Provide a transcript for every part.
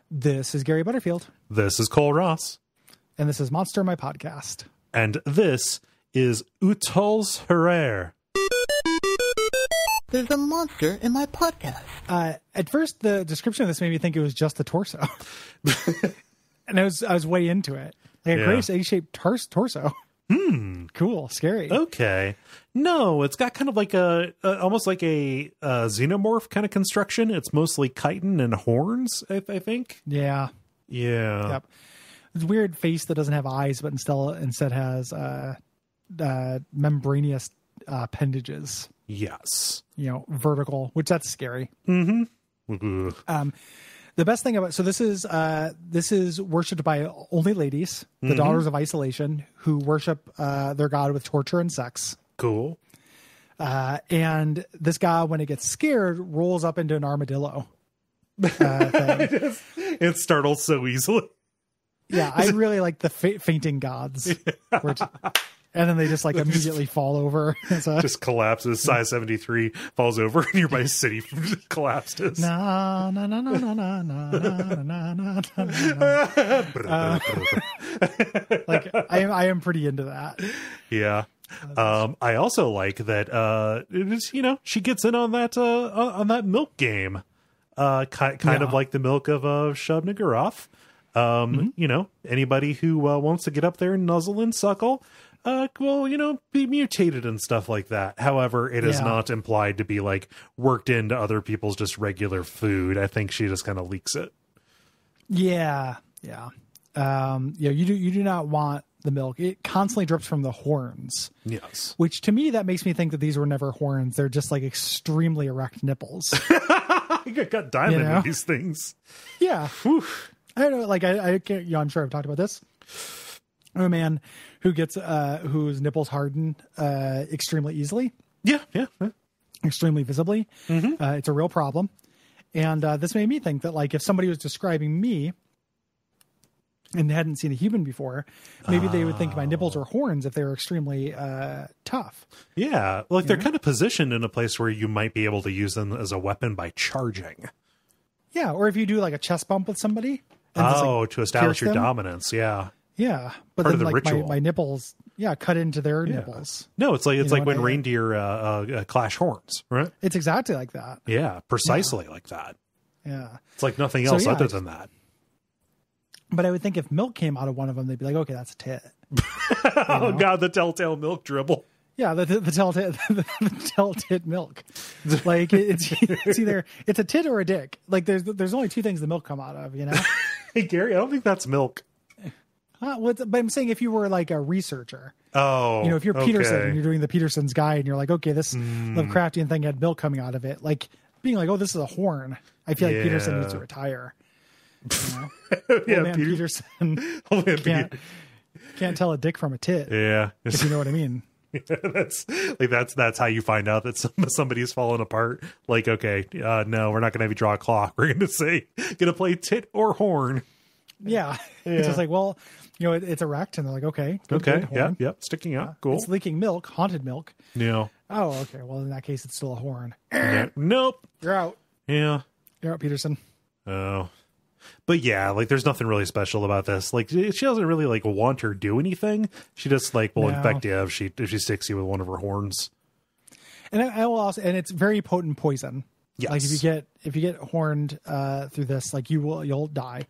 This is Gary Butterfield. This is Cole Ross. And this is Monster, my podcast. And this is Ut'ulls-Hr'ehr. There's a monster in my podcast. At first, the description of this made me think it was just the torso. And I was way into it. Like a grayish egg-shaped torso. Cool. Scary. Okay. No, it's got kind of like almost like a xenomorph kind of construction. It's mostly chitin and horns, I think. Yeah. Yeah. Yep. It's a weird face that doesn't have eyes, but instead has membranous appendages. Yes. Vertical, which that's scary. Mm-hmm. The best thing about this is worshipped by only ladies, the daughters of isolation, who worship their god with torture and sex. Cool. And this god, when it gets scared, rolls up into an armadillo. It startles so easily. Yeah, I really like the fainting gods. And then they just immediately fall over. Just collapses. Size 73 falls over. Nearby city collapses. Na na na na na na na na na na. I am pretty into that. Yeah. I also like that. It is, she gets in on that milk game. Kind of like the milk of Shub-Niggurath. Anybody who wants to get up there and nuzzle and suckle. Be mutated and stuff like that. However, it is not implied to be worked into other people's just regular food. I think she just kind of leaks it. Yeah. Yeah. You do not want the milk. It constantly drips from the horns. Yes. Which to me, that makes me think that these were never horns. They're just extremely erect nipples. I got diamond in these things. Yeah. Whew. I don't know. I can't, I'm sure I've talked about this. I'm a man who gets whose nipples harden extremely easily. Yeah. Extremely visibly. Mm-hmm. It's a real problem. And this made me think that if somebody was describing me and hadn't seen a human before, maybe they would think my nipples were horns if they were extremely tough. Yeah. They're kind of positioned in a place where you might be able to use them as a weapon by charging. Yeah. Or if you do a chest bump with somebody. And to establish your dominance. Yeah. Yeah, but part then of the ritual. My nipples, cut into their nipples. No, it's like when reindeer clash horns, right? It's exactly like that. Yeah, precisely like that. Yeah, it's like nothing else other than that. But I would think if milk came out of one of them, they'd be like, okay, that's a tit. Oh God, the telltale milk dribble. Yeah, the telltale milk. It's either it's a tit or a dick. There's only two things the milk come out of. Hey Gary, I don't think that's milk. But I'm saying if you were a researcher, if you're Peterson and you're doing the Peterson's guide and you're like, okay, this Lovecraftian thing had milk coming out of it, being like, oh, this is a horn. I feel like Peterson needs to retire. Peterson can't tell a dick from a tit. Yeah, if you know what I mean. That's how you find out that somebody's fallen apart. Okay, no, we're not going to have you draw a clock. We're going to play tit or horn. Yeah. It's just it's erect, and they're like, okay. Good, yep, sticking out. Cool. It's leaking milk, haunted milk. Yeah. Oh, okay. Well, in that case, it's still a horn. Yeah. Nope. You're out. Yeah. You're out, Peterson. Oh. But yeah, there's nothing really special about this. She doesn't really want or do anything. She just will infect you if she sticks you with one of her horns. And I will also, and it's very potent poison. Yes. If you get horned through this, you'll die.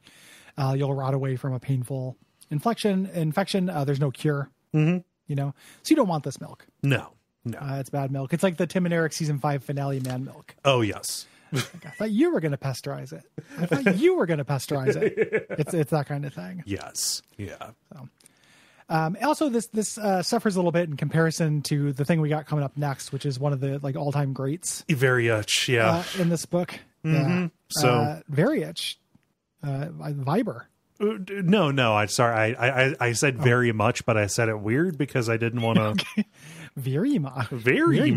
You'll rot away from a painful infection. There's no cure. Mm-hmm. So you don't want this milk. No. It's bad milk. It's like the Tim and Eric season 5 finale man milk. Oh yes. I thought you were going to pasteurize it. It's that kind of thing. Yes. Yeah. So, also, this suffers a little bit in comparison to the thing we got coming up next, which is one of the all-time greats. Very much, yeah. In this book. Mm-hmm. Yeah. So very itch. Viber. No. I'm sorry. I said very much, but I said it weird because I didn't want to. Okay. Very much. Very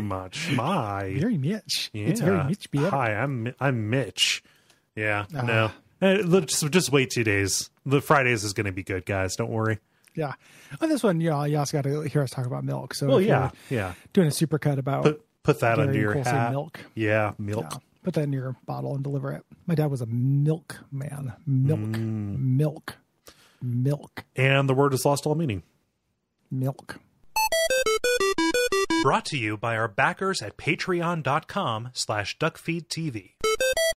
much. My. Very Mitch. Yeah. It's very Mitch. Hi, I'm Mitch. Yeah. No. Just wait 2 days. The Fridays is going to be good, guys. Don't worry. Yeah. On this one, you also got to hear us talk about milk. So yeah. doing a supercut about put that under your hat. Milk. Yeah, milk. Yeah. Put that in your bottle and deliver it. My dad was a milk man. Milk. And the word has lost all meaning. Milk. Brought to you by our backers at patreon.com/DuckFeed.tv.